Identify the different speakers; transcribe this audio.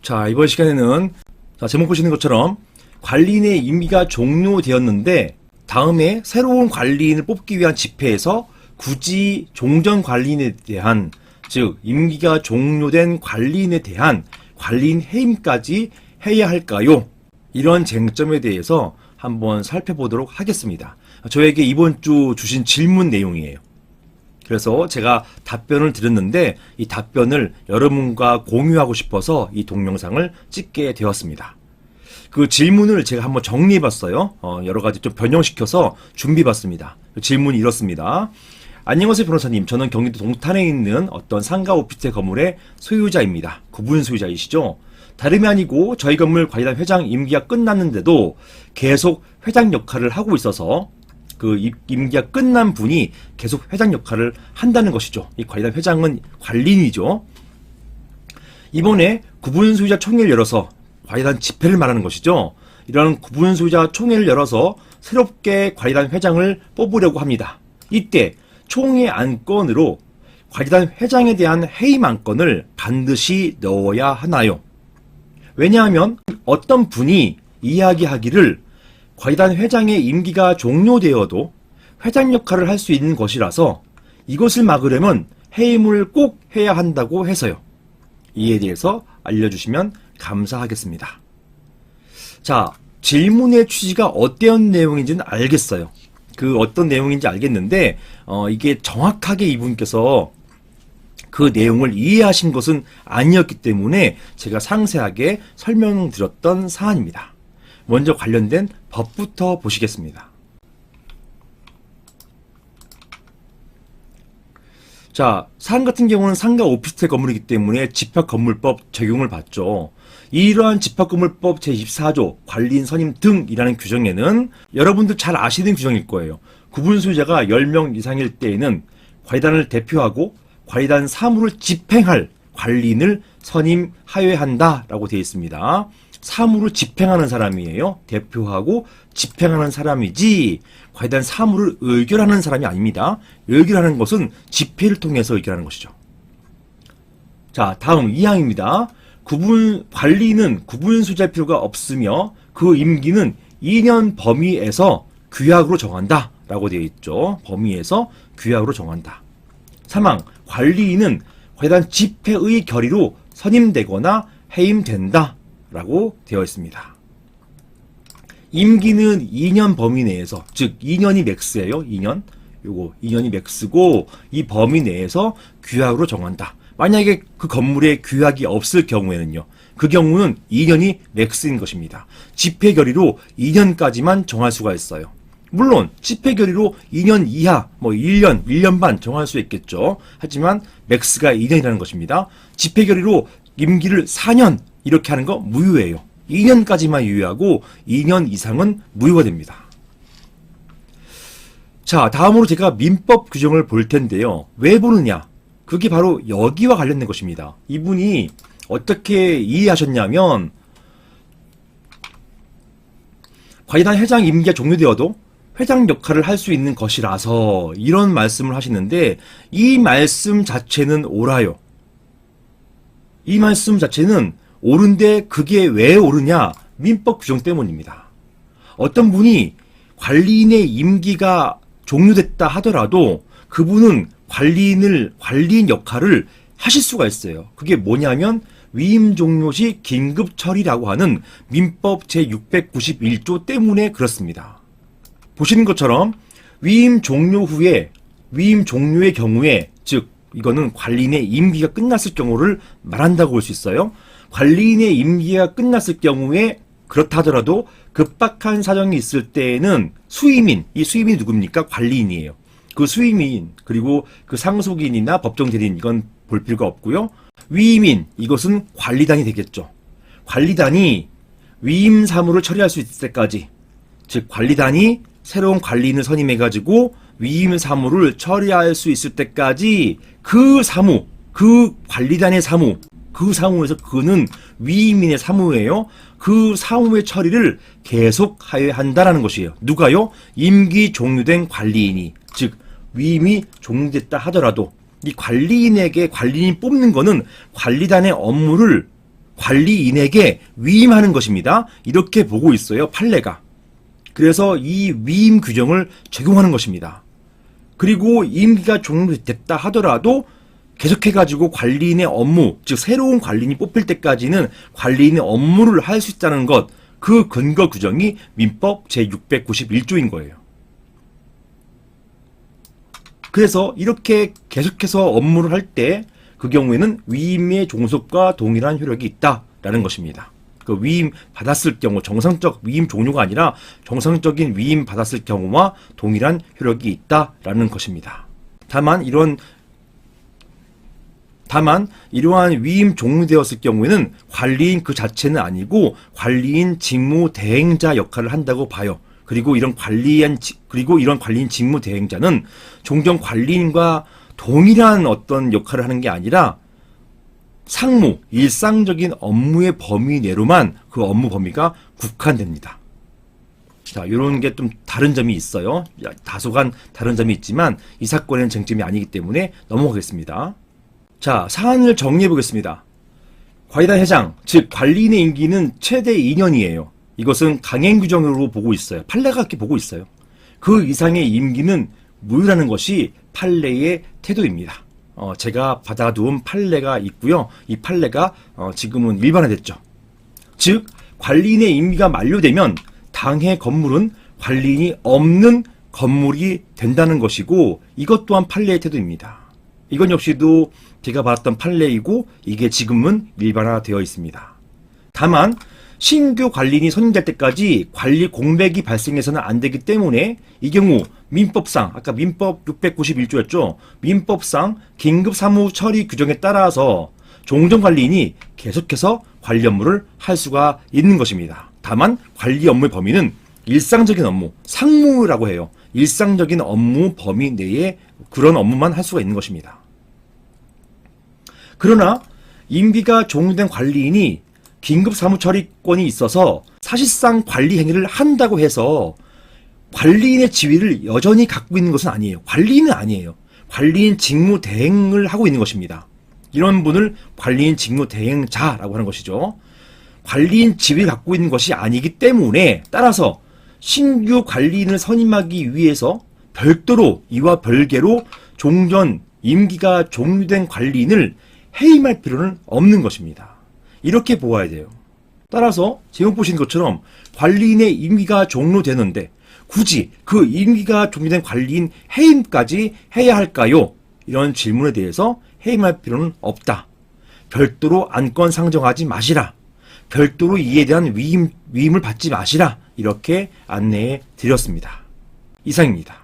Speaker 1: 자, 이번 시간에는 제목 보시는 것처럼 관리인의 임기가 종료되었는데 다음에 새로운 관리인을 뽑기 위한 집회에서 굳이 종전 관리인에 대한, 즉 임기가 종료된 관리인에 대한 관리인 해임까지 해야 할까요? 이런 쟁점에 대해서 한번 살펴보도록 하겠습니다. 저에게 이번 주 주신 질문 내용이에요. 그래서 제가 답변을 드렸는데 이 답변을 여러분과 공유하고 싶어서 이 동영상을 찍게 되었습니다. 그 질문을 제가 한번 정리해봤어요. 여러 가지 좀 변형시켜서 준비해봤습니다. 그 질문이 이렇습니다. 안녕하세요 변호사님, 저는 경기도 동탄에 있는 어떤 상가 오피스텔 건물의 소유자입니다. 구분 소유자이시죠? 다름이 아니고 저희 건물 관리단 회장 임기가 끝났는데도 계속 회장 역할을 하고 있어서 그 임기가 끝난 분이 계속 회장 역할을 한다는 것이죠. 이 관리단 회장은 관리인이죠. 이번에 구분소유자 총회를 열어서 관리단 집회를 말하는 것이죠. 이런 구분소유자 총회를 열어서 새롭게 관리단 회장을 뽑으려고 합니다. 이때 총회 안건으로 관리단 회장에 대한 해임 안건을 반드시 넣어야 하나요? 왜냐하면 어떤 분이 이야기하기를 관리단 회장의 임기가 종료되어도 회장 역할을 할 수 있는 것이라서 이것을 막으려면 해임을 꼭 해야 한다고 해서요. 이에 대해서 알려주시면 감사하겠습니다. 자, 질문의 취지가 어떤 내용인지는 알겠어요. 그 어떤 내용인지 알겠는데 이게 정확하게 이분께서 그 내용을 이해하신 것은 아니었기 때문에 제가 상세하게 설명드렸던 사안입니다. 먼저 관련된 법부터 보시겠습니다. 자, 사안 같은 경우는 상가 오피스텔 건물이기 때문에 집합건물법 적용을 받죠. 이러한 집합건물법 제24조 관리인 선임 등이라는 규정에는 여러분들 잘 아시는 규정일 거예요. 구분소유자가 10명 이상일 때에는 관리단을 대표하고 관리단 사무를 집행할 관리인을 선임하여야 라고 되어 있습니다. 사무를 집행하는 사람이에요. 대표하고 집행하는 사람이지 관리단 사무를 의결하는 사람이 아닙니다. 의결하는 것은 집회를 통해서 의결하는 것이죠. 자, 다음 2항입니다. 관리인은 구분소유자일 필요가 없으며 그 임기는 2년 범위에서 규약으로 정한다 라고 되어 있죠. 범위에서 규약으로 정한다. 3항, 관리인은 관리단 집회의 결의로 선임되거나 해임된다 라고 되어 있습니다. 임기는 2년 범위 내에서, 즉 2년이 맥스예요. 2년. 요거 2년이 맥스고 이 범위 내에서 규약으로 정한다. 만약에 그 건물에 규약이 없을 경우에는요. 그 경우는 2년이 맥스인 것입니다. 집회 결의로 2년까지만 정할 수가 있어요. 물론 집회 결의로 2년 이하, 1년, 1년 반 정할 수 있겠죠. 하지만 맥스가 2년이라는 것입니다. 집회 결의로 임기를 4년 이렇게 하는 거 무효예요. 2년까지만 유효하고 2년 이상은 무효가 됩니다. 자, 다음으로 제가 민법 규정을 볼 텐데요. 왜 보느냐? 그게 바로 여기와 관련된 것입니다. 이분이 어떻게 이해하셨냐면 관리단 회장 임기가 종료되어도 회장 역할을 할 수 있는 것이라서 이런 말씀을 하시는데 이 말씀 자체는 옳아요. 이 말씀 자체는 옳은데 그게 왜 옳으냐? 민법 규정 때문입니다. 어떤 분이 관리인의 임기가 종료됐다 하더라도 그분은 관리인 역할을 하실 수가 있어요. 그게 뭐냐면 위임 종료 시 긴급 처리라고 하는 민법 제691조 때문에 그렇습니다. 보시는 것처럼 위임 종료의 경우에, 즉 이거는 관리인의 임기가 끝났을 경우를 말한다고 볼 수 있어요. 관리인의 임기가 끝났을 경우에 그렇다 하더라도 급박한 사정이 있을 때에는 수임인, 이 수임이 누굽니까? 관리인이에요. 그 수임인, 그리고 그 상속인이나 법정대리인, 이건 볼 필요가 없고요. 위임인, 이것은 관리단이 되겠죠. 관리단이 위임 사무를 처리할 수 있을 때까지, 즉 관리단이 새로운 관리인을 선임해가지고 위임 사무를 처리할 수 있을 때까지 그 사무, 그 관리단의 사무, 그 사무에서 그는 위임인의 사무예요. 그 사무의 처리를 계속하여야 한다라는 것이에요. 누가요? 임기 종료된 관리인이, 즉 위임이 종료됐다 하더라도 이 관리인에게 관리인 뽑는 거는 관리단의 업무를 관리인에게 위임하는 것입니다. 이렇게 보고 있어요, 판례가. 그래서 이 위임 규정을 적용하는 것입니다. 그리고 임기가 종료됐다 하더라도 계속해가지고 관리인의 업무, 즉 새로운 관리인이 뽑힐 때까지는 관리인의 업무를 할 수 있다는 것, 그 근거 규정이 민법 제691조인 거예요. 그래서 이렇게 계속해서 업무를 할 때 그 경우에는 위임의 종속과 동일한 효력이 있다라는 것입니다. 그 위임 받았을 경우, 정상적 위임 종료가 아니라 정상적인 위임 받았을 경우와 동일한 효력이 있다라는 것입니다. 다만 이러한 위임 종료되었을 경우에는 관리인 그 자체는 아니고 관리인 직무 대행자 역할을 한다고 봐요. 그리고 이런 관리인 직무 대행자는 종전 관리인과 동일한 어떤 역할을 하는 게 아니라 상무, 일상적인 업무의 범위 내로만 그 업무 범위가 국한됩니다. 자, 이런 게 좀 다른 점이 있어요. 다소간 다른 점이 있지만 이 사건에는 쟁점이 아니기 때문에 넘어가겠습니다. 자, 사안을 정리해 보겠습니다. 과이다 회장, 즉 관리인의 임기는 최대 2년이에요. 이것은 강행 규정으로 보고 있어요. 판례가 그렇게 보고 있어요. 그 이상의 임기는 무효라는 것이 판례의 태도입니다. 제가 받아두은 판례가 있고요. 이 판례가 지금은 일반화됐죠. 즉 관리인의 임기가 만료되면 당해 건물은 관리인이 없는 건물이 된다는 것이고, 이것 또한 판례의 태도입니다. 이건 역시도 제가 받았던 판례이고 이게 지금은 일반화되어 있습니다. 다만 신규 관리인이 선임될 때까지 관리 공백이 발생해서는 안 되기 때문에 이 경우 민법상, 아까 민법 691조였죠. 민법상 긴급 사무 처리 규정에 따라서 종전 관리인이 계속해서 관리 업무를 할 수가 있는 것입니다. 다만 관리 업무의 범위는 일상적인 업무, 상무라고 해요. 일상적인 업무 범위 내에 그런 업무만 할 수가 있는 것입니다. 그러나 임기가 종료된 관리인이 긴급 사무 처리권이 있어서 사실상 관리 행위를 한다고 해서 관리인의 지위를 여전히 갖고 있는 것은 아니에요. 관리인은 아니에요. 관리인 직무 대행을 하고 있는 것입니다. 이런 분을 관리인 직무 대행자라고 하는 것이죠. 관리인 지위를 갖고 있는 것이 아니기 때문에 따라서 신규 관리인을 선임하기 위해서 별도로 이와 별개로 종전 임기가 종료된 관리인을 해임할 필요는 없는 것입니다. 이렇게 보아야 돼요. 따라서 제목 보신 것처럼 관리인의 임기가 종료되는데 굳이 그 임기가 종료된 관리인 해임까지 해야 할까요? 이런 질문에 대해서 해임할 필요는 없다. 별도로 안건 상정하지 마시라. 별도로 이에 대한 위임을 받지 마시라. 이렇게 안내해 드렸습니다. 이상입니다.